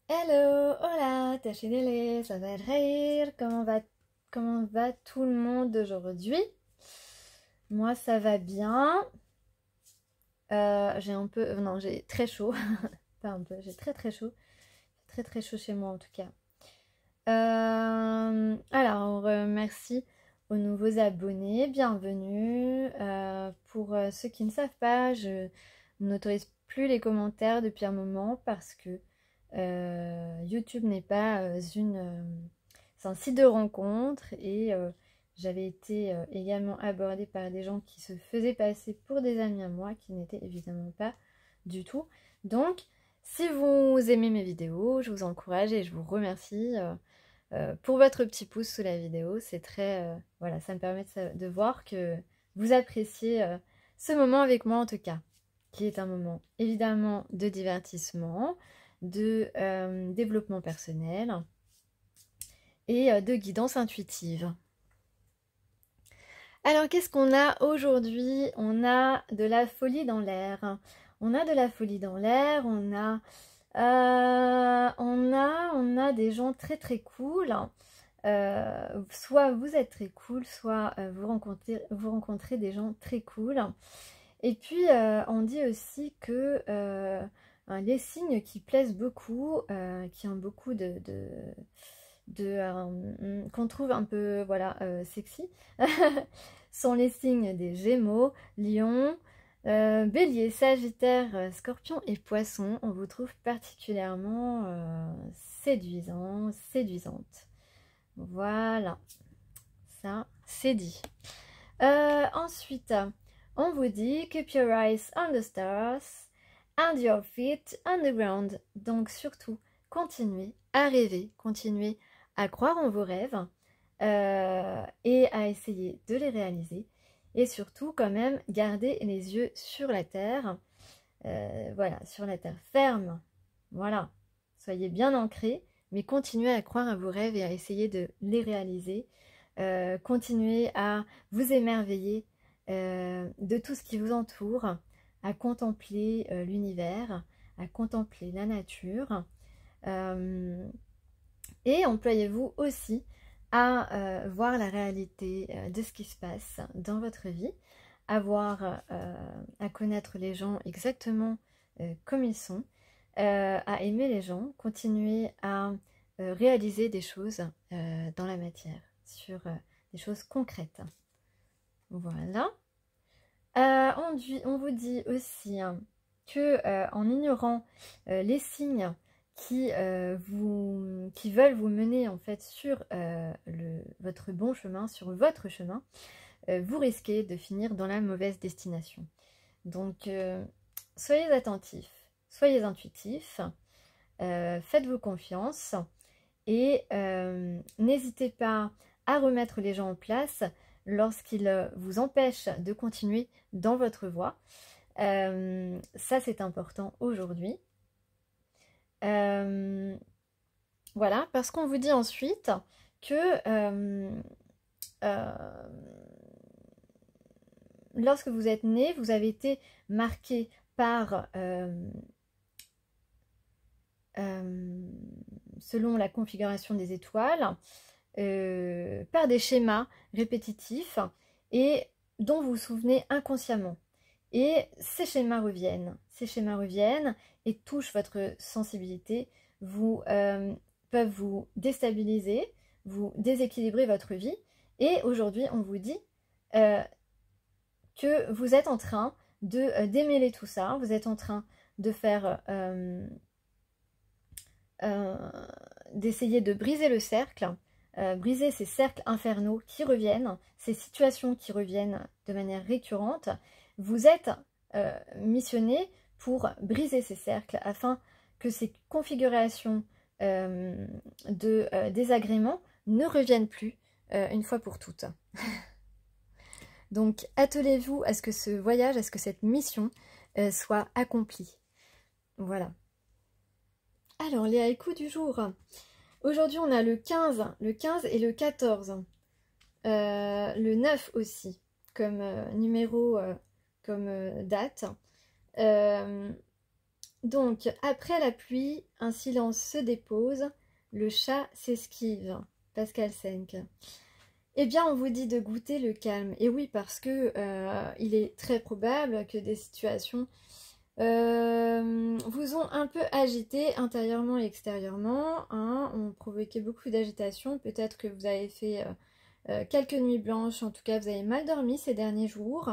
Hello, hola, Tachidele, ça va être rire. Comment va tout le monde aujourd'hui? Moi, ça va bien. J'ai un peu, non, j'ai très chaud. Pas un peu, j'ai très très chaud. Très très chaud chez moi en tout cas. Merci aux nouveaux abonnés, bienvenue. Pour ceux qui ne savent pas, je n'autorise plus les commentaires depuis un moment parce que YouTube n'est pas c'est un site de rencontre et j'avais été également abordée par des gens qui se faisaient passer pour des amis à moi, qui n'étaient évidemment pas du tout. Donc, si vous aimez mes vidéos, je vous encourage et je vous remercie pour votre petit pouce sous la vidéo. C'est très, voilà, ça me permet de voir que vous appréciez ce moment avec moi en tout cas, qui est un moment évidemment de divertissement, de développement personnel et de guidance intuitive. Alors qu'est-ce qu'on a aujourd'hui? On a de la folie dans l'air. On a de la folie dans l'air, on a des gens très très cool. Soit vous êtes très cool, soit vous rencontrez des gens très cool. Et puis on dit aussi que les signes qui plaisent beaucoup, qui ont beaucoup qu'on trouve un peu voilà sexy, sont les signes des Gémeaux, Lion, Bélier, Sagittaire, Scorpion et Poisson. On vous trouve particulièrement séduisant, séduisante. Voilà, ça c'est dit. Ensuite, on vous dit keep your eyes on the stars and your feet on the ground. Donc surtout, continuez à rêver, continuez à croire en vos rêves et à essayer de les réaliser. Et surtout, quand même, gardez les yeux sur la terre. Voilà, sur la terre ferme. Voilà, soyez bien ancrés, mais continuez à croire à vos rêves et à essayer de les réaliser. Continuez à vous émerveiller de tout ce qui vous entoure, à contempler l'univers, à contempler la nature. Et employez-vous aussi à voir la réalité de ce qui se passe dans votre vie, à connaître les gens exactement comme ils sont, à aimer les gens, continuer à réaliser des choses dans la matière, sur des choses concrètes. Voilà. On vous dit aussi hein, que en ignorant les signes qui veulent vous mener en fait sur votre bon chemin, sur votre chemin, vous risquez de finir dans la mauvaise destination. Donc soyez attentifs, soyez intuitifs, faites-vous confiance et n'hésitez pas à remettre les gens en place lorsqu'ils vous empêchent de continuer dans votre voie. Ça c'est important aujourd'hui. Voilà, parce qu'on vous dit ensuite que lorsque vous êtes né, vous avez été marqué par, selon la configuration des étoiles, par des schémas répétitifs et dont vous vous souvenez inconsciemment. Et ces schémas reviennent et touchent votre sensibilité, peuvent vous déstabiliser, vous déséquilibrer votre vie. Et aujourd'hui, on vous dit que vous êtes en train de démêler tout ça, vous êtes en train de faire, d'essayer de briser le cercle, briser ces cercles infernaux qui reviennent, ces situations qui reviennent de manière récurrente. Vous êtes missionné pour briser ces cercles afin que ces configurations de désagréments ne reviennent plus une fois pour toutes. Donc attelez-vous à ce que ce voyage, à ce que cette mission soit accomplie. Voilà. Alors les haïkus du jour. Aujourd'hui on a le 15 et le 14. Le 9 aussi, comme numéro, comme date. Donc, après la pluie, un silence se dépose, le chat s'esquive. Pascal Senck. Eh bien, on vous dit de goûter le calme. Et oui, parce que il est très probable que des situations vous ont un peu agité intérieurement et extérieurement, hein, ont provoqué beaucoup d'agitation. Peut-être que vous avez fait quelques nuits blanches, en tout cas vous avez mal dormi ces derniers jours,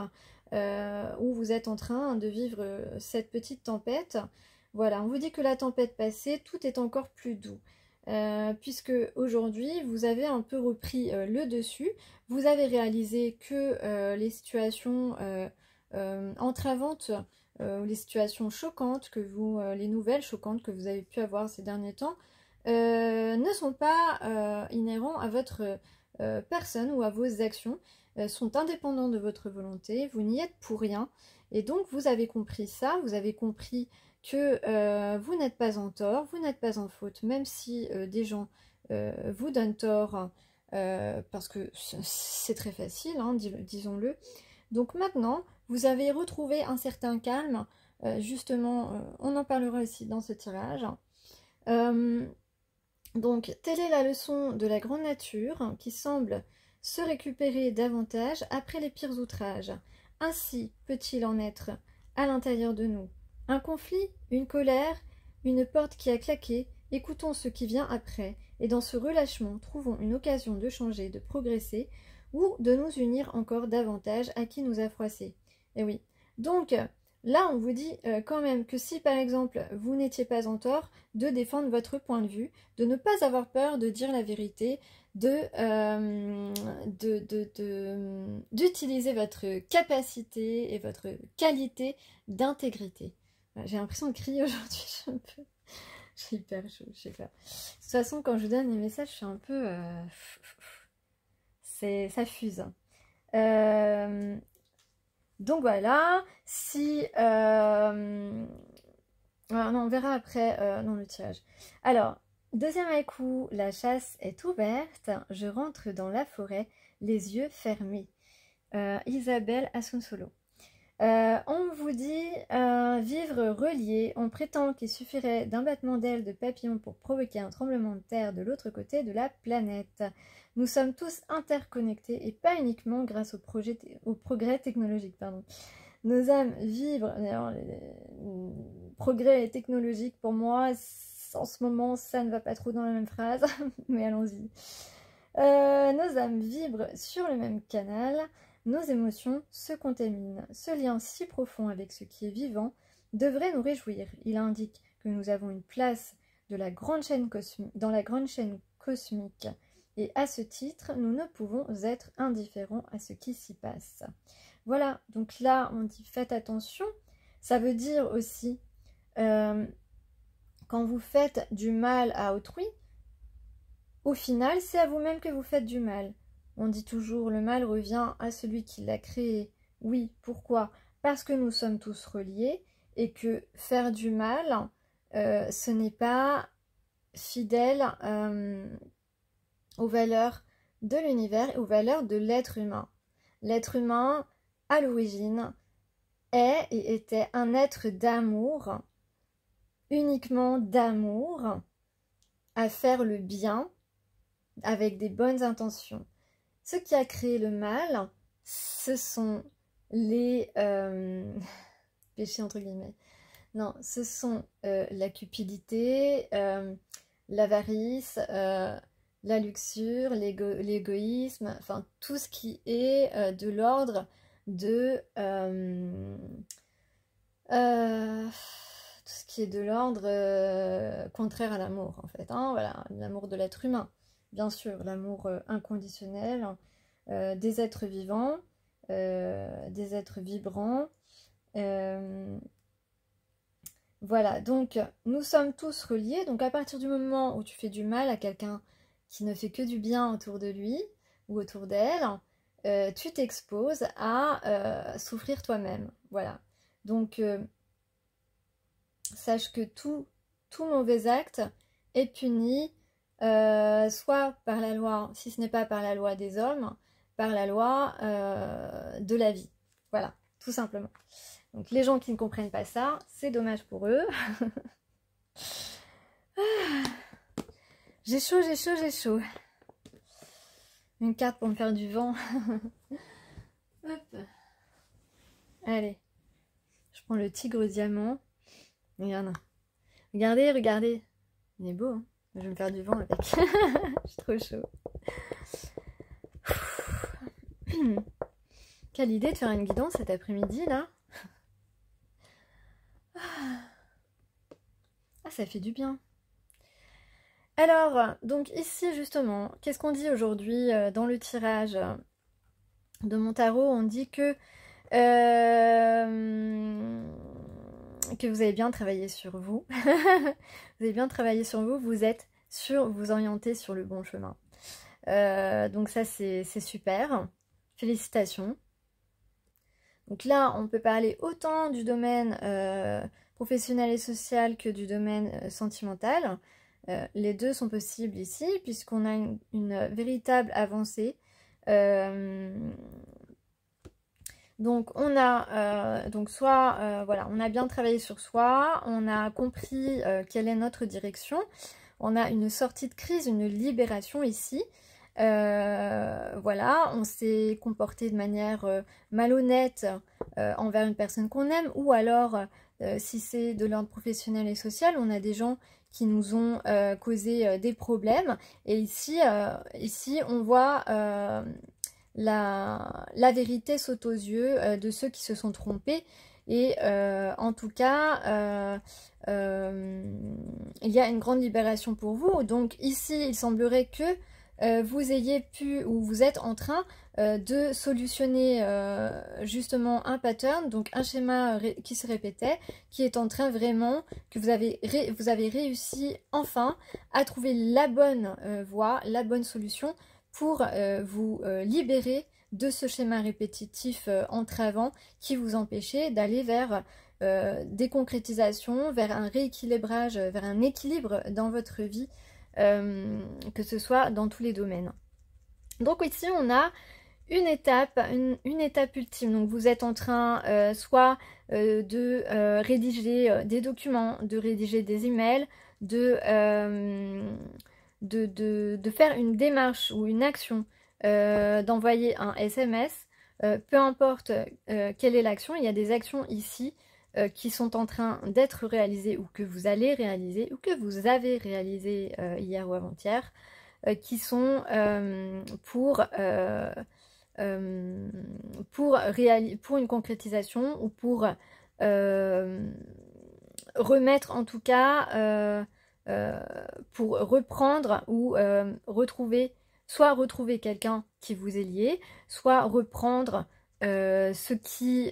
où vous êtes en train de vivre cette petite tempête. Voilà, on vous dit que la tempête passée, tout est encore plus doux. Puisque aujourd'hui vous avez un peu repris le dessus, vous avez réalisé que les situations entravantes, les situations choquantes les nouvelles choquantes que vous avez pu avoir ces derniers temps ne sont pas inhérents à votre personne ou à vos actions, sont indépendants de votre volonté, vous n'y êtes pour rien, et donc vous avez compris ça, vous avez compris que vous n'êtes pas en tort, vous n'êtes pas en faute, même si des gens vous donnent tort, parce que c'est très facile, hein, disons-le. Donc maintenant, vous avez retrouvé un certain calme, justement, on en parlera aussi dans ce tirage. Donc, telle est la leçon de la grande nature qui semble se récupérer davantage après les pires outrages. Ainsi peut-il en être à l'intérieur de nous. Un conflit, une colère, une porte qui a claqué, écoutons ce qui vient après, et dans ce relâchement, trouvons une occasion de changer, de progresser, ou de nous unir encore davantage à qui nous a froissés. Et oui. Donc, là, on vous dit quand même que si, par exemple, vous n'étiez pas en tort, de défendre votre point de vue, de ne pas avoir peur de dire la vérité, d'utiliser votre capacité et votre qualité d'intégrité. J'ai l'impression de crier aujourd'hui, j'ai hyper chaud, je sais pas. De toute façon, quand je vous donne les messages, je suis un peu... ça fuse. Donc voilà, si... non, on verra après dans le tirage. Alors, deuxième haïku, la chasse est ouverte, je rentre dans la forêt, les yeux fermés. Isabelle Asunsolo. On vous dit vivre relié, on prétend qu'il suffirait d'un battement d'ailes de papillon pour provoquer un tremblement de terre de l'autre côté de la planète. Nous sommes tous interconnectés et pas uniquement grâce au progrès technologique. Pardon. Nos âmes vibrent. Alors, progrès technologique, pour moi, en ce moment, ça ne va pas trop dans la même phrase, mais allons-y. Nos âmes vibrent sur le même canal. Nos émotions se contaminent. Ce lien si profond avec ce qui est vivant devrait nous réjouir. Il indique que nous avons une place dans la grande chaîne cosmique. Et à ce titre, nous ne pouvons être indifférents à ce qui s'y passe. Voilà, donc là, on dit faites attention. Ça veut dire aussi, quand vous faites du mal à autrui, au final, c'est à vous-même que vous faites du mal. On dit toujours le mal revient à celui qui l'a créé. Oui, pourquoi? Parce que nous sommes tous reliés et que faire du mal, ce n'est pas fidèle aux valeurs de l'univers et aux valeurs de l'être humain. L'être humain, à l'origine, est et était un être d'amour, uniquement d'amour, à faire le bien avec des bonnes intentions. Ce qui a créé le mal, ce sont les péchés entre guillemets. Non, ce sont la cupidité, l'avarice, la luxure, l'égoïsme, enfin tout ce qui est de l'ordre de tout ce qui est de l'ordre contraire à l'amour en fait, hein, voilà, l'amour de l'être humain. Bien sûr, l'amour inconditionnel des êtres vivants, des êtres vibrants. Voilà, donc nous sommes tous reliés. Donc à partir du moment où tu fais du mal à quelqu'un qui ne fait que du bien autour de lui ou autour d'elle, tu t'exposes à souffrir toi-même. Voilà. Donc sache que tout mauvais acte est puni soit par la loi, si ce n'est pas par la loi des hommes, par la loi de la vie. Voilà, tout simplement. Donc les gens qui ne comprennent pas ça, c'est dommage pour eux. J'ai chaud, j'ai chaud, j'ai chaud. Une carte pour me faire du vent. Hop. Allez. Je prends le tigre diamant. Regarde. Regardez, regardez. Il est beau, hein. Je vais me faire du vent avec. Je suis trop chaud. Quelle idée de faire une guidance cet après-midi, là. Ah, ça fait du bien. Alors, donc ici, justement, qu'est-ce qu'on dit aujourd'hui dans le tirage de mon tarot? On dit que vous avez bien travaillé sur vous. Vous avez bien travaillé sur vous, vous êtes sûr, vous orientez sur le bon chemin. Donc ça, c'est super. Félicitations. Donc là, on peut parler autant du domaine professionnel et social que du domaine sentimental. Les deux sont possibles ici, puisqu'on a une véritable avancée. Donc on a voilà, on a bien travaillé sur soi, on a compris quelle est notre direction, on a une sortie de crise, une libération ici. Voilà, on s'est comporté de manière malhonnête envers une personne qu'on aime, ou alors si c'est de l'ordre professionnel et social, on a des gens qui nous ont causé des problèmes, et ici on voit la vérité saute aux yeux de ceux qui se sont trompés, et en tout cas il y a une grande libération pour vous. Donc ici il semblerait que vous ayez pu, ou vous êtes en train de solutionner justement un pattern, donc un schéma qui se répétait, qui est en train vraiment, que vous avez réussi enfin à trouver la bonne voie, la bonne solution pour vous libérer de ce schéma répétitif entravant qui vous empêchait d'aller vers des concrétisations, vers un rééquilibrage, vers un équilibre dans votre vie, que ce soit dans tous les domaines. Donc ici on a une étape ultime. Donc vous êtes en train soit de rédiger des documents, de rédiger des emails, de faire une démarche ou une action, d'envoyer un SMS, peu importe quelle est l'action. Il y a des actions ici qui sont en train d'être réalisées, ou que vous allez réaliser, ou que vous avez réalisé hier ou avant-hier, qui sont pour une concrétisation, ou pour remettre en tout cas, pour reprendre ou soit retrouver quelqu'un qui vous est lié, soit reprendre ce qui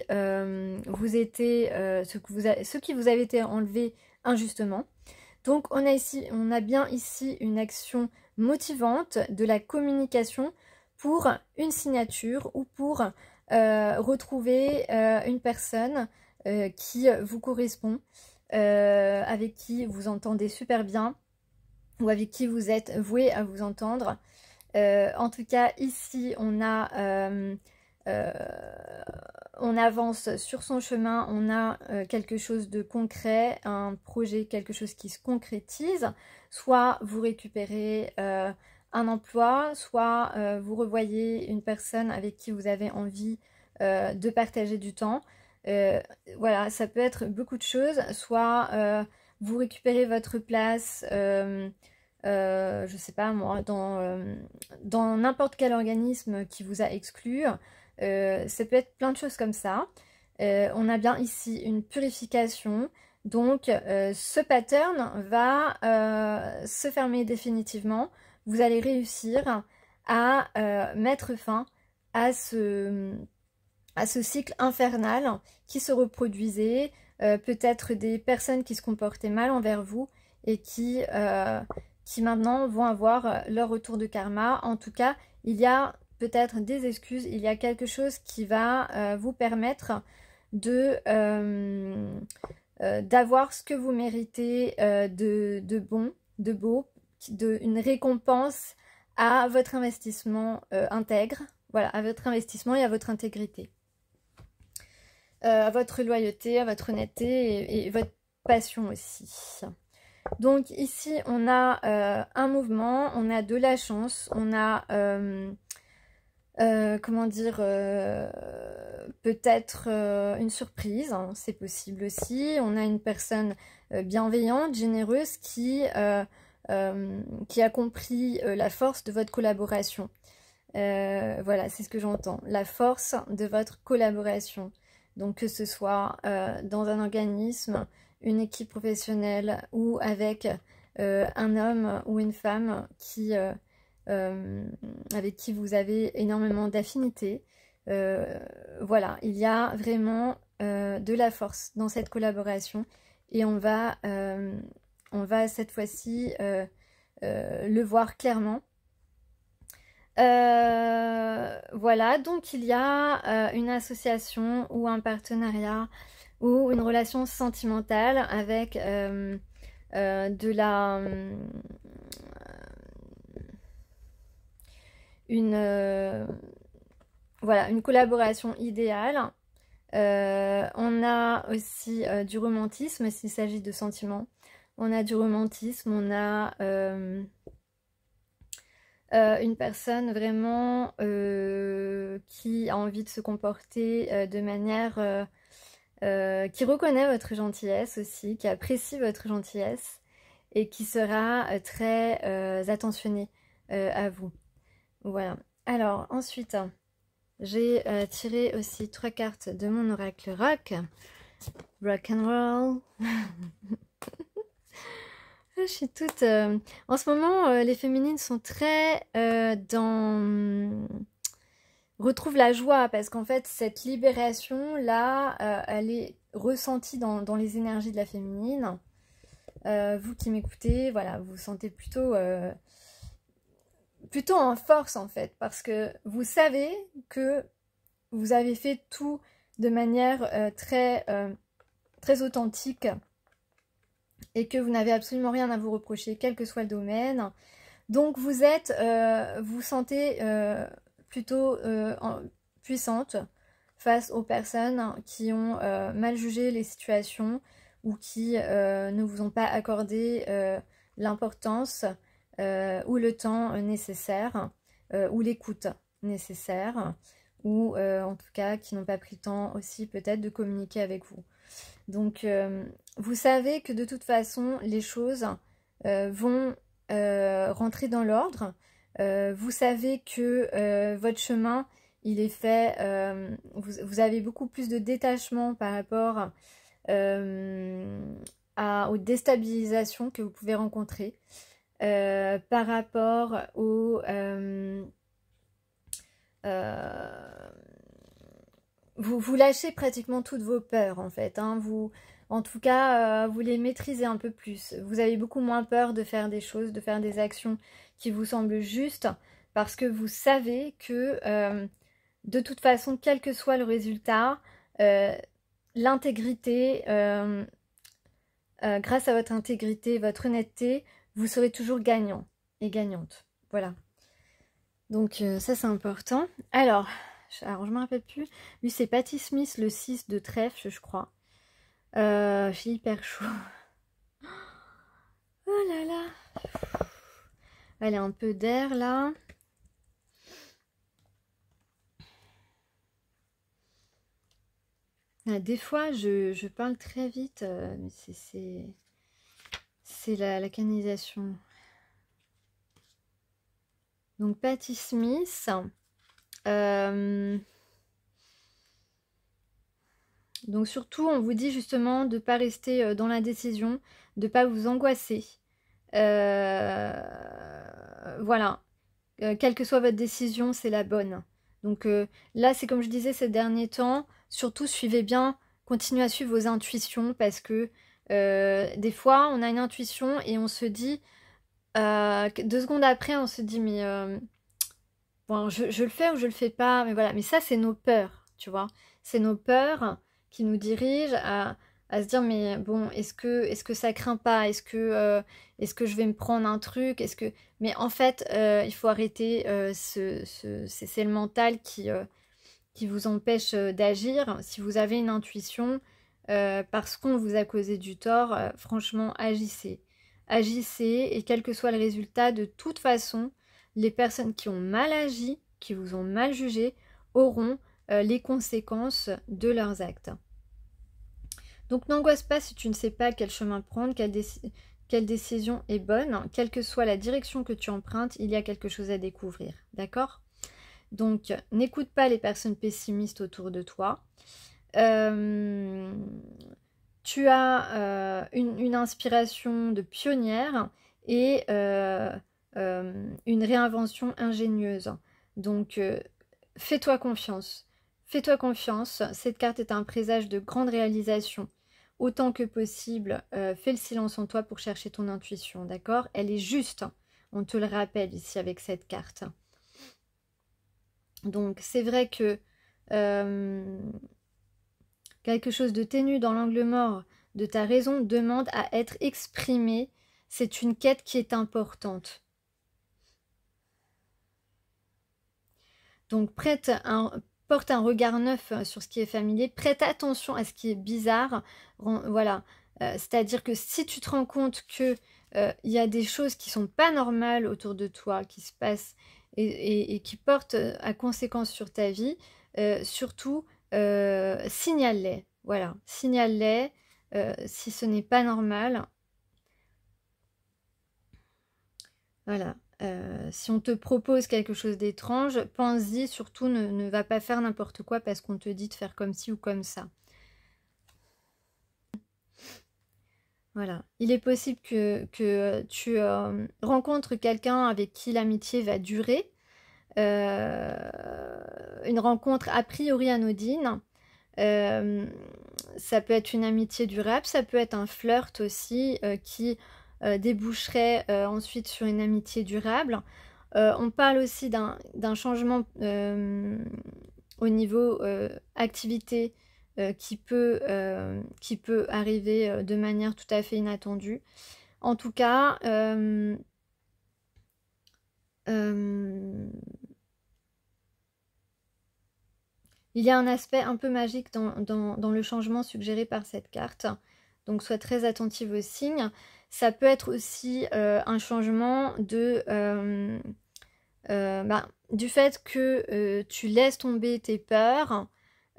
vous avait été enlevé injustement. Donc on a bien ici une action motivante de la communication pour une signature, ou pour retrouver une personne qui vous correspond, avec qui vous entendez super bien, ou avec qui vous êtes voué à vous entendre. En tout cas, ici, on avance sur son chemin, on a quelque chose de concret, un projet, quelque chose qui se concrétise. Soit vous récupérez un emploi, soit vous revoyez une personne avec qui vous avez envie de partager du temps. Voilà, ça peut être beaucoup de choses. Soit vous récupérez votre place, je sais pas moi, dans n'importe quel organisme qui vous a exclu. Ça peut être plein de choses comme ça. On a bien ici une purification. Donc ce pattern va se fermer définitivement. Vous allez réussir à mettre fin à ce cycle infernal qui se reproduisait, peut-être des personnes qui se comportaient mal envers vous et qui maintenant vont avoir leur retour de karma. En tout cas, il y a peut-être des excuses, il y a quelque chose qui va vous permettre d'avoir ce que vous méritez, de bon, de beau, une récompense à votre investissement intègre, voilà, à votre investissement et à votre intégrité. à votre loyauté, à votre honnêteté et votre passion aussi. Donc ici, on a un mouvement, on a de la chance, on a, comment dire, peut-être une surprise, hein, c'est possible aussi. On a une personne bienveillante, généreuse qui a compris la force de votre collaboration. Voilà, c'est ce que j'entends, la force de votre collaboration. Donc que ce soit dans un organisme, une équipe professionnelle ou avec un homme ou une femme avec qui vous avez énormément d'affinité. Voilà, il y a vraiment de la force dans cette collaboration et on va cette fois-ci le voir clairement. Voilà, donc il y a une association ou un partenariat ou une relation sentimentale avec de la voilà, une collaboration idéale. On a aussi du romantisme s'il s'agit de sentiments. On a du romantisme, on a une personne vraiment qui a envie de se comporter de manière qui reconnaît votre gentillesse aussi, qui apprécie votre gentillesse et qui sera très attentionnée à vous. Voilà. Alors ensuite, j'ai tiré aussi 3 cartes de mon oracle rock. Rock and roll. Je suis toute... En ce moment, les féminines sont très dans... Retrouvent la joie parce qu'en fait, cette libération-là, elle est ressentie dans les énergies de la féminine. Vous qui m'écoutez, voilà, vous vous sentez plutôt en force en fait, parce que vous savez que vous avez fait tout de manière très authentique et que vous n'avez absolument rien à vous reprocher, quel que soit le domaine. Donc vous êtes, vous sentez plutôt puissante face aux personnes qui ont mal jugé les situations ou qui ne vous ont pas accordé l'importance ou le temps nécessaire ou l'écoute nécessaire ou en tout cas qui n'ont pas pris le temps aussi peut-être de communiquer avec vous. Donc vous savez que de toute façon les choses vont rentrer dans l'ordre. Vous savez que votre chemin il est fait, vous avez beaucoup plus de détachement par rapport aux déstabilisations que vous pouvez rencontrer, par rapport aux vous lâchez pratiquement toutes vos peurs en fait, hein. En tout cas, vous les maîtrisez un peu plus. Vous avez beaucoup moins peur de faire des choses, de faire des actions qui vous semblent justes, parce que vous savez que de toute façon, quel que soit le résultat, l'intégrité, grâce à votre intégrité, votre honnêteté, vous serez toujours gagnant et gagnante. Voilà. Donc ça c'est important. Alors je me rappelle plus. Lui c'est Patti Smith, le 6 de trèfle, je crois. J'ai hyper chaud. Oh là là. Allez, un peu d'air là. Des fois je parle très vite, mais c'est la canalisation. Donc Patti Smith. Donc surtout, on vous dit justement de ne pas rester dans la décision, de ne pas vous angoisser. Voilà. Quelle que soit votre décision, c'est la bonne. Donc là, c'est comme je disais ces derniers temps, surtout suivez bien, continuez à suivre vos intuitions parce que des fois, on a une intuition et on se dit, 2 secondes après, on se dit, mais bon, je le fais ou je le fais pas, mais voilà. Mais ça, c'est nos peurs, tu vois. C'est nos peurs qui nous dirigent à se dire, mais bon, est-ce que ça craint pas? Est-ce que je vais me prendre un truc? Mais en fait, il faut arrêter, c'est le mental qui vous empêchent d'agir. Si vous avez une intuition, parce qu'on vous a causé du tort, franchement, agissez. Agissez, et quel que soit le résultat, de toute façon, les personnes qui ont mal agi, qui vous ont mal jugé, auront les conséquences de leurs actes. Donc n'angoisse pas si tu ne sais pas quel chemin prendre, quelle décision est bonne. Quelle que soit la direction que tu empruntes, il y a quelque chose à découvrir. D'accord? Donc n'écoute pas les personnes pessimistes autour de toi. Tu as une inspiration de pionnière et une réinvention ingénieuse. Donc fais-toi confiance. Fais-toi confiance. Cette carte est un présage de grande réalisation. Autant que possible, fais le silence en toi pour chercher ton intuition, d'accord? Elle est juste, on te le rappelle ici avec cette carte. Donc c'est vrai que quelque chose de ténu dans l'angle mort de ta raison demande à être exprimé. C'est une quête qui est importante. Donc porte un regard neuf sur ce qui est familier, prête attention à ce qui est bizarre. Voilà, c'est-à-dire que si tu te rends compte que il y a des choses qui sont pas normales autour de toi, qui se passent et qui portent à conséquence sur ta vie, surtout signale-les. Voilà, signale-les si ce n'est pas normal. Voilà. Si on te propose quelque chose d'étrange, pense-y, surtout ne va pas faire n'importe quoi parce qu'on te dit de faire comme ci ou comme ça. Voilà. Il est possible que tu rencontres quelqu'un avec qui l'amitié va durer. Une rencontre a priori anodine. Ça peut être une amitié durable, ça peut être un flirt aussi qui déboucherait ensuite sur une amitié durable. On parle aussi d'un changement au niveau activité qui peut arriver de manière tout à fait inattendue. En tout cas, il y a un aspect un peu magique dans le changement suggéré par cette carte. Donc sois très attentive aux signes. Ça peut être aussi un changement du fait que tu laisses tomber tes peurs.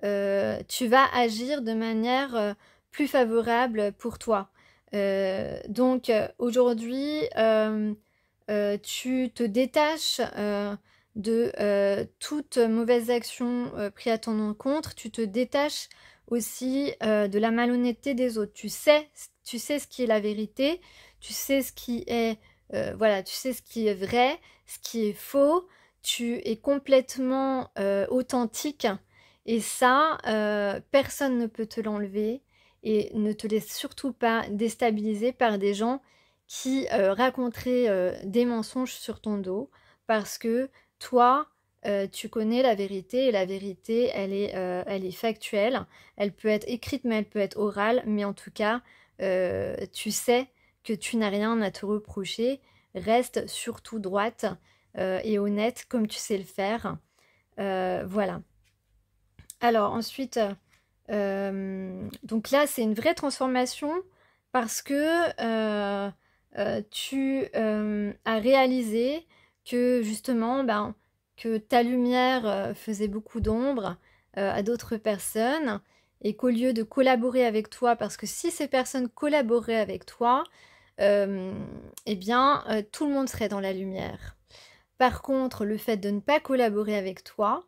Tu vas agir de manière plus favorable pour toi. Donc aujourd'hui, tu te détaches de toute mauvaise action prise à ton encontre. Tu te détaches aussi de la malhonnêteté des autres. Tu sais ce qui est la vérité, tu sais ce qui est voilà, tu sais ce qui est vrai, ce qui est faux. Tu es complètement authentique et ça, personne ne peut te l'enlever. Et ne te laisse surtout pas déstabiliser par des gens qui raconteraient des mensonges sur ton dos, parce que toi, tu connais la vérité, et la vérité, elle est factuelle. Elle peut être écrite, mais elle peut être orale. Mais en tout cas, tu sais que tu n'as rien à te reprocher. Reste surtout droite et honnête, comme tu sais le faire. Voilà. Alors ensuite, donc là, c'est une vraie transformation parce que tu as réalisé que justement, que ta lumière faisait beaucoup d'ombre à d'autres personnes et qu'au lieu de collaborer avec toi, parce que si ces personnes collaboraient avec toi, eh bien, tout le monde serait dans la lumière. Par contre, le fait de ne pas collaborer avec toi,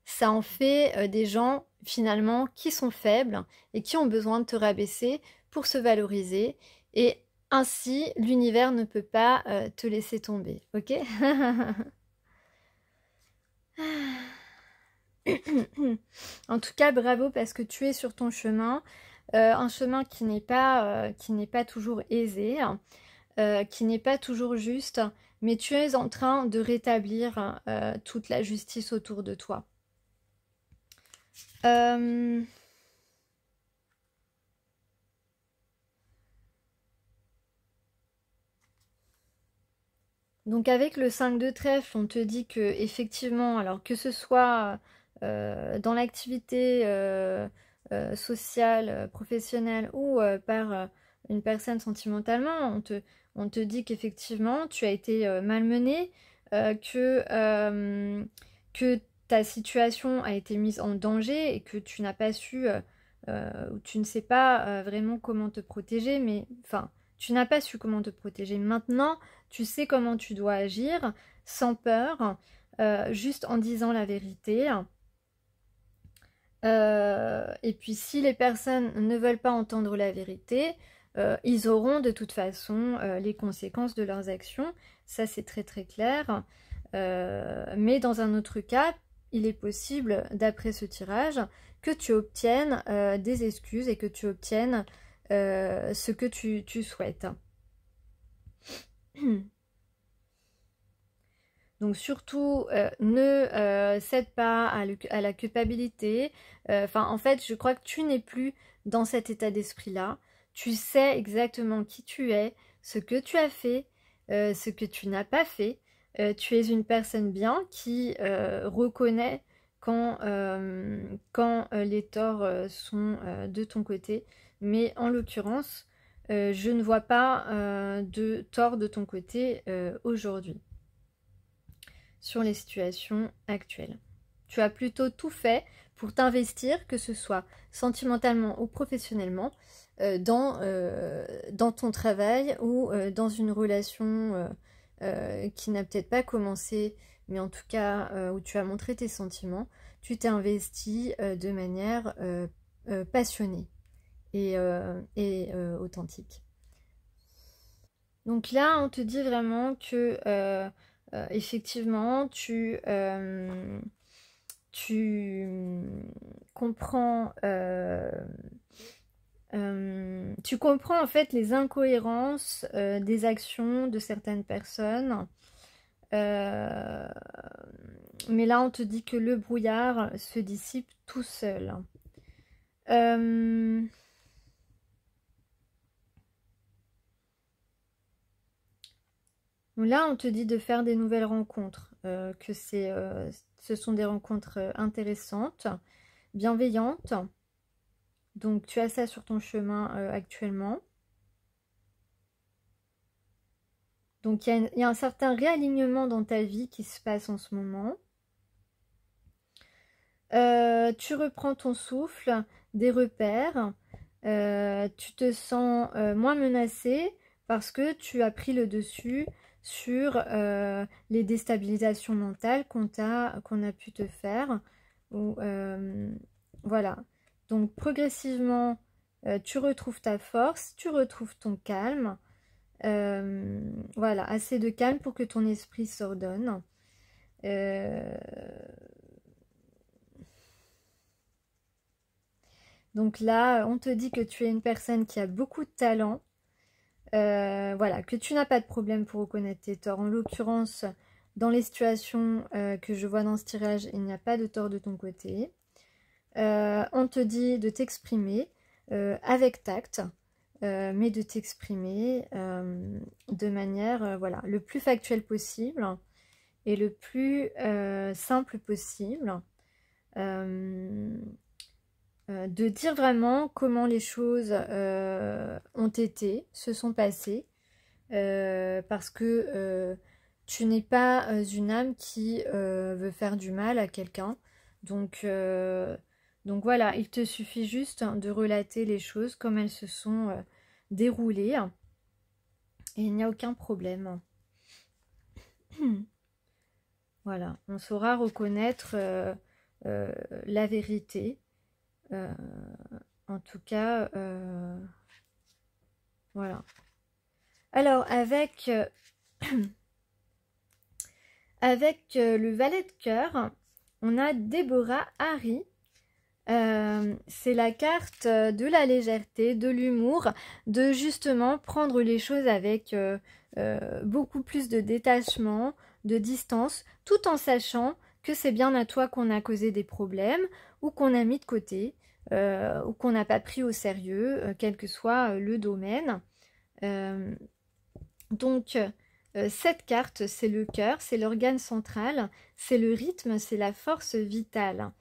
ça en fait des gens finalement qui sont faibles et qui ont besoin de te rabaisser pour se valoriser. Et ainsi, l'univers ne peut pas te laisser tomber. Ok? En tout cas, bravo parce que tu es sur ton chemin. Un chemin qui n'est pas toujours aisé, qui n'est pas toujours juste, mais tu es en train de rétablir toute la justice autour de toi. Donc avec le 5 de trèfle, on te dit que effectivement, alors que ce soit dans l'activité sociale, professionnelle ou par une personne sentimentalement, on te dit qu'effectivement tu as été malmené, que ta situation a été mise en danger et que tu n'as pas su, ou tu ne sais pas vraiment comment te protéger, mais enfin, tu n'as pas su comment te protéger. Maintenant, tu sais comment tu dois agir sans peur, juste en disant la vérité. Et puis si les personnes ne veulent pas entendre la vérité, ils auront de toute façon les conséquences de leurs actions. Ça c'est très très clair. Mais dans un autre cas, il est possible, d'après ce tirage, que tu obtiennes des excuses et que tu obtiennes ce que tu souhaites. Donc surtout, ne cède pas à la culpabilité. Enfin, en fait, je crois que tu n'es plus dans cet état d'esprit-là. Tu sais exactement qui tu es, ce que tu as fait, ce que tu n'as pas fait. Tu es une personne bien qui reconnaît quand les torts sont de ton côté. Mais en l'occurrence, je ne vois pas de tort de ton côté aujourd'hui sur les situations actuelles. Tu as plutôt tout fait pour t'investir, que ce soit sentimentalement ou professionnellement, dans ton travail ou dans une relation qui n'a peut-être pas commencé, mais en tout cas où tu as montré tes sentiments. Tu t'es investi de manière passionnée et authentique. Donc là, on te dit vraiment que effectivement, tu comprends, tu comprends en fait les incohérences des actions de certaines personnes. Euh, mais là, on te dit que le brouillard se dissipe tout seul. Euh, Là, on te dit de faire des nouvelles rencontres, que ce sont des rencontres intéressantes, bienveillantes. Donc, tu as ça sur ton chemin actuellement. Donc, il y a un certain réalignement dans ta vie qui se passe en ce moment. Tu reprends ton souffle, des repères. Tu te sens moins menacé parce que tu as pris le dessus sur les déstabilisations mentales qu'on a pu te faire. Ou, voilà. Donc progressivement, tu retrouves ta force, tu retrouves ton calme. Voilà, assez de calme pour que ton esprit s'ordonne. Donc là, on te dit que tu es une personne qui a beaucoup de talent. Voilà, que tu n'as pas de problème pour reconnaître tes torts. En l'occurrence, dans les situations que je vois dans ce tirage, il n'y a pas de tort de ton côté. On te dit de t'exprimer avec tact, mais de t'exprimer de manière voilà, le plus factuelle possible et le plus simple possible. De dire vraiment comment les choses ont été, se sont passées, parce que tu n'es pas une âme qui veut faire du mal à quelqu'un. Donc voilà, il te suffit juste de relater les choses comme elles se sont déroulées et il n'y a aucun problème. Voilà, on saura reconnaître la vérité. En tout cas, voilà. Alors, avec le valet de cœur, on a Déborah Harry. C'est la carte de la légèreté, de l'humour, de justement prendre les choses avec beaucoup plus de détachement, de distance, tout en sachant que c'est bien à toi qu'on a causé des problèmes ou qu'on a mis de côté ou qu'on n'a pas pris au sérieux, quel que soit le domaine. Donc, cette carte, c'est le cœur, c'est l'organe central, c'est le rythme, c'est la force vitale.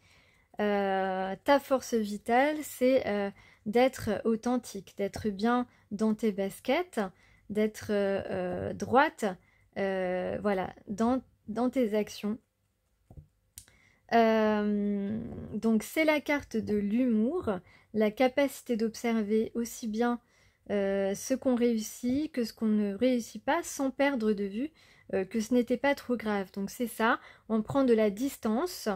ta force vitale, c'est d'être authentique, d'être bien dans tes baskets, d'être droite, voilà, dans tes actions. Donc c'est la carte de l'humour, la capacité d'observer aussi bien ce qu'on réussit que ce qu'on ne réussit pas sans perdre de vue que ce n'était pas trop grave. Donc c'est ça, on prend de la distance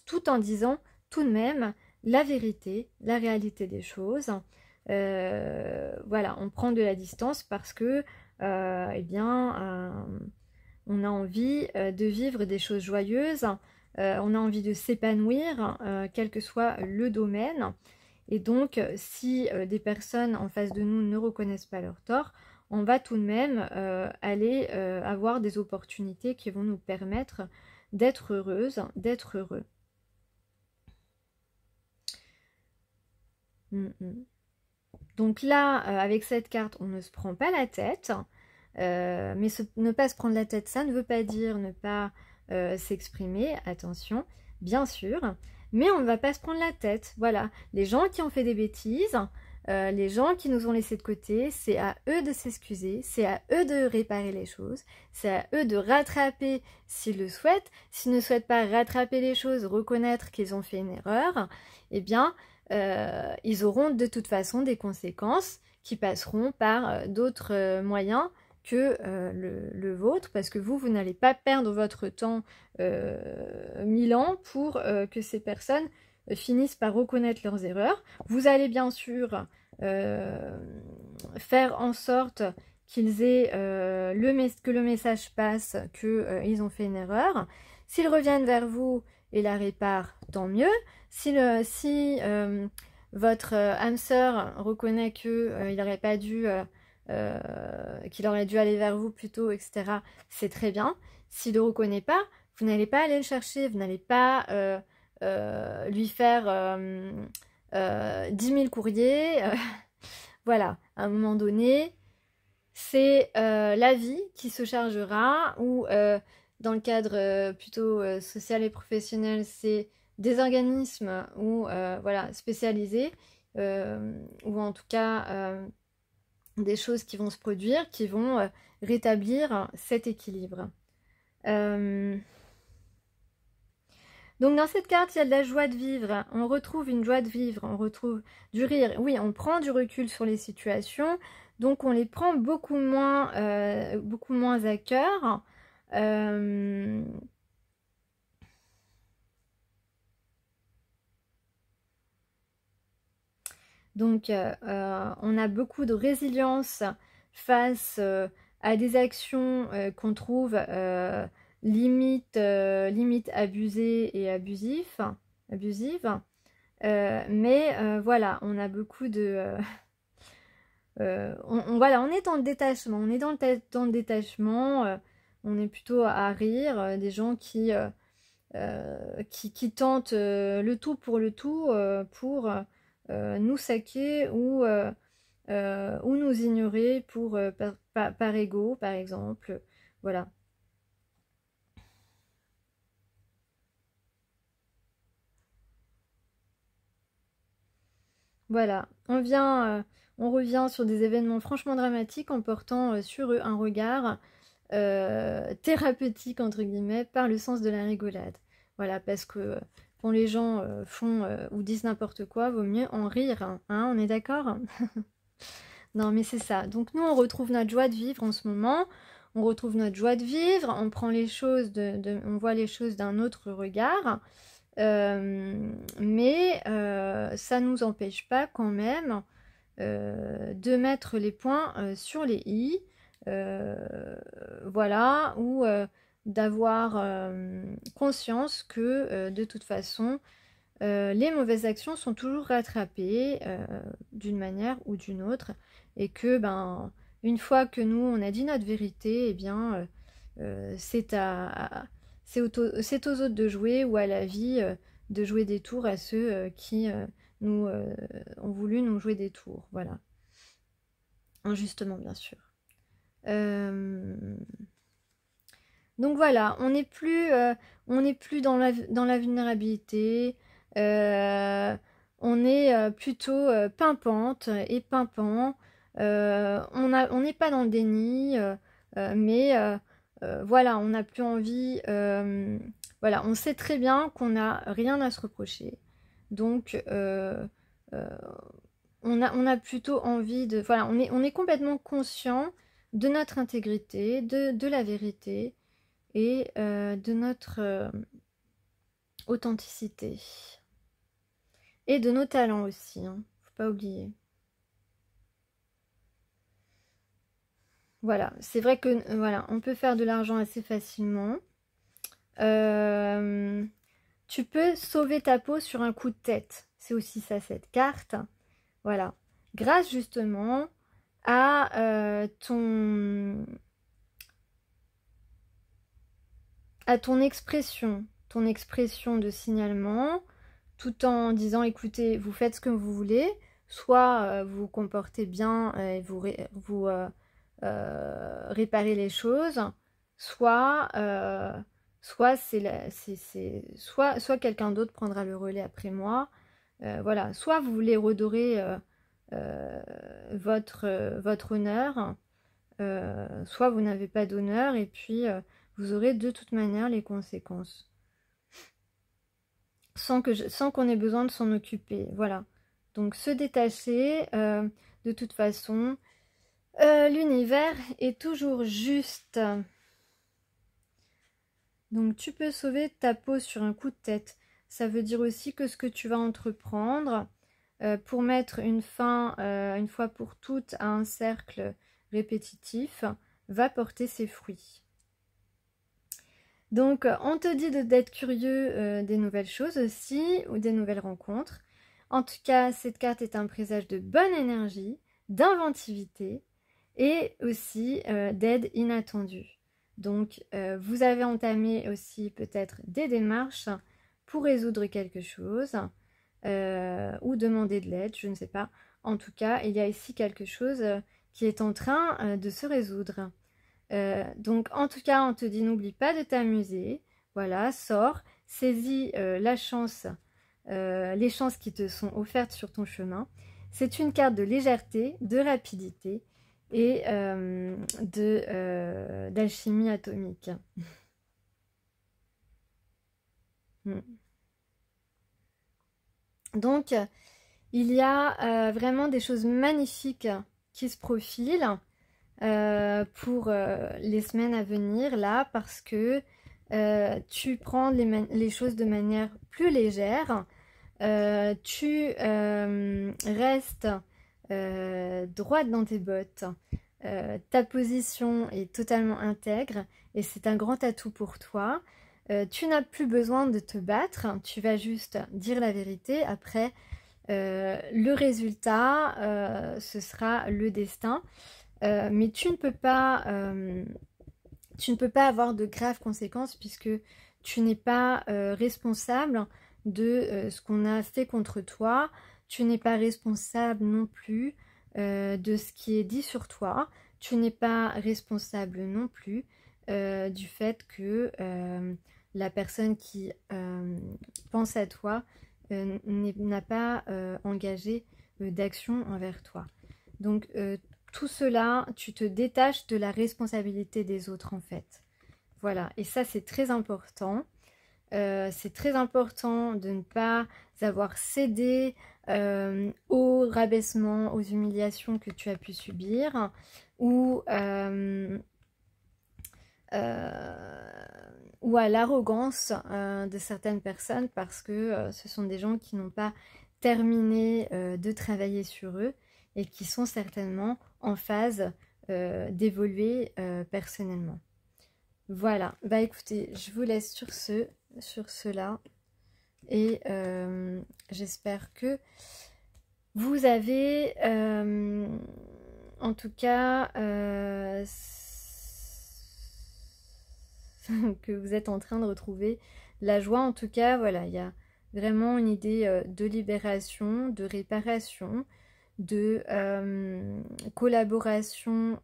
tout en disant tout de même la vérité, la réalité des choses. Voilà, on prend de la distance parce que eh bien on a envie de vivre des choses joyeuses, on a envie de s'épanouir, quel que soit le domaine. Et donc, si des personnes en face de nous ne reconnaissent pas leur tort, on va tout de même aller avoir des opportunités qui vont nous permettre d'être heureuse, d'être heureux. Donc là, avec cette carte, on ne se prend pas la tête. Mais ne pas se prendre la tête, ça ne veut pas dire ne pas s'exprimer, attention, bien sûr, mais on ne va pas se prendre la tête, voilà. Les gens qui ont fait des bêtises, les gens qui nous ont laissés de côté, c'est à eux de s'excuser, c'est à eux de réparer les choses, c'est à eux de rattraper s'ils le souhaitent. S'ils ne souhaitent pas rattraper les choses, reconnaître qu'ils ont fait une erreur, eh bien, ils auront de toute façon des conséquences qui passeront par d'autres moyens que le vôtre, parce que vous n'allez pas perdre votre temps 1000 ans pour que ces personnes finissent par reconnaître leurs erreurs. Vous allez bien sûr faire en sorte qu'ils aient que le message passe, qu'ils ont fait une erreur. S'ils reviennent vers vous et la réparent, tant mieux. Si votre âme sœur reconnaît qu'il n'aurait pas dû qu'il aurait dû aller vers vous plutôt, etc., c'est très bien. S'il ne le reconnaît pas, vous n'allez pas aller le chercher, vous n'allez pas lui faire 10 000 courriers. Voilà, à un moment donné, c'est la vie qui se chargera, ou dans le cadre plutôt social et professionnel, c'est des organismes ou voilà, spécialisés, ou en tout cas des choses qui vont se produire, qui vont rétablir cet équilibre. Donc dans cette carte, il y a de la joie de vivre, on retrouve une joie de vivre, on retrouve du rire. Oui, on prend du recul sur les situations, donc on les prend beaucoup moins à cœur. Donc, on a beaucoup de résilience face à des actions qu'on trouve limite abusées et abusives. Mais voilà, on a beaucoup de... voilà, on est dans le détachement. On est dans le détachement. On est plutôt à rire. Des gens qui tentent le tout pour le tout pour nous saquer ou nous ignorer pour, par ego, par exemple. Voilà. Voilà. On revient sur des événements franchement dramatiques en portant sur eux un regard thérapeutique, entre guillemets, par le sens de la rigolade. Voilà, parce que quand les gens font ou disent n'importe quoi, vaut mieux en rire, hein, on est d'accord? Non, mais c'est ça. Donc nous, on retrouve notre joie de vivre en ce moment. On retrouve notre joie de vivre. On prend les choses, on voit les choses d'un autre regard. Mais ça ne nous empêche pas quand même de mettre les points sur les i. Voilà, ou d'avoir conscience que de toute façon, les mauvaises actions sont toujours rattrapées d'une manière ou d'une autre, et que ben une fois que nous on a dit notre vérité, eh bien c'est aux autres de jouer, ou à la vie de jouer des tours à ceux qui nous ont voulu nous jouer des tours, voilà, injustement bien sûr. Donc voilà, on n'est plus dans la vulnérabilité, on est plutôt pimpante et pimpant. On n'est pas dans le déni, mais voilà, on n'a plus envie. Voilà, on sait très bien qu'on n'a rien à se reprocher. Donc, euh, on a plutôt envie de... Voilà, on est complètement conscient de notre intégrité, de la vérité et de notre authenticité. Et de nos talents aussi, hein, faut pas oublier. Voilà, c'est vrai que voilà, on peut faire de l'argent assez facilement. Tu peux sauver ta peau sur un coup de tête. C'est aussi ça, cette carte. Voilà. Grâce justement à ton expression de signalement, tout en disant, écoutez, vous faites ce que vous voulez, soit vous vous comportez bien et vous réparez les choses, soit, soit quelqu'un d'autre prendra le relais après moi. Voilà, soit vous voulez redorer votre honneur, soit vous n'avez pas d'honneur et puis vous aurez de toute manière les conséquences. Sans qu'on ait besoin de s'en occuper. Voilà. Donc se détacher, de toute façon, l'univers est toujours juste. Donc tu peux sauver ta peau sur un coup de tête. Ça veut dire aussi que ce que tu vas entreprendre pour mettre une fin, une fois pour toutes, à un cercle répétitif, va porter ses fruits. Donc on te dit d'être curieux des nouvelles choses aussi, ou des nouvelles rencontres. En tout cas, cette carte est un présage de bonne énergie, d'inventivité et aussi d'aide inattendue. Donc vous avez entamé aussi peut-être des démarches pour résoudre quelque chose ou demander de l'aide, je ne sais pas. En tout cas, il y a ici quelque chose qui est en train de se résoudre. Donc en tout cas, on te dit n'oublie pas de t'amuser. Voilà, sors, saisis la chance, les chances qui te sont offertes sur ton chemin. C'est une carte de légèreté, de rapidité et d'alchimie atomique. Donc, il y a vraiment des choses magnifiques qui se profilent pour les semaines à venir, là, parce que tu prends les choses de manière plus légère, tu restes droite dans tes bottes, ta position est totalement intègre et c'est un grand atout pour toi. Tu n'as plus besoin de te battre, tu vas juste dire la vérité. Après, le résultat, ce sera le destin. Mais tu ne peux pas avoir de graves conséquences puisque tu n'es pas responsable de ce qu'on a fait contre toi. Tu n'es pas responsable non plus de ce qui est dit sur toi. Tu n'es pas responsable non plus du fait que la personne qui pense à toi n'a pas engagé d'action envers toi. Donc tout cela, tu te détaches de la responsabilité des autres en fait. Voilà, et ça c'est très important. C'est très important de ne pas avoir cédé au rabaissement, aux humiliations que tu as pu subir ou à l'arrogance de certaines personnes parce que ce sont des gens qui n'ont pas terminé de travailler sur eux et qui sont certainement en phase d'évoluer personnellement. Voilà, bah écoutez, je vous laisse sur cela et j'espère que vous avez en tout cas que vous êtes en train de retrouver la joie. En tout cas, voilà, il y a vraiment une idée de libération, de réparation, de collaboration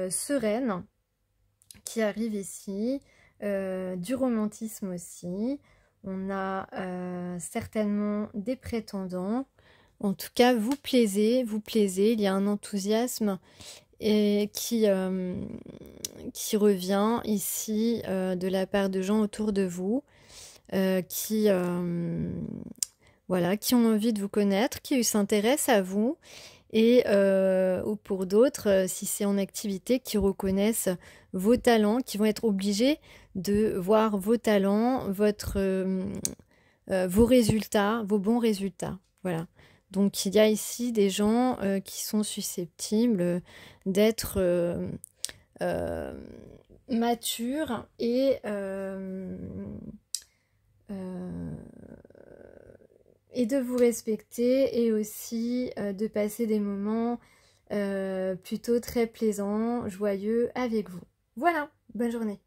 sereine qui arrive ici, du romantisme aussi. On a certainement des prétendants. En tout cas, vous plaisez, il y a un enthousiasme et qui revient ici de la part de gens autour de vous voilà, qui ont envie de vous connaître, qui s'intéressent à vous et ou pour d'autres, si c'est en activité, qui reconnaissent vos talents, qui vont être obligés de voir vos talents, vos résultats, vos bons résultats. Voilà. Donc il y a ici des gens qui sont susceptibles d'être matures et de vous respecter et aussi de passer des moments plutôt très plaisants, joyeux avec vous. Voilà, bonne journée.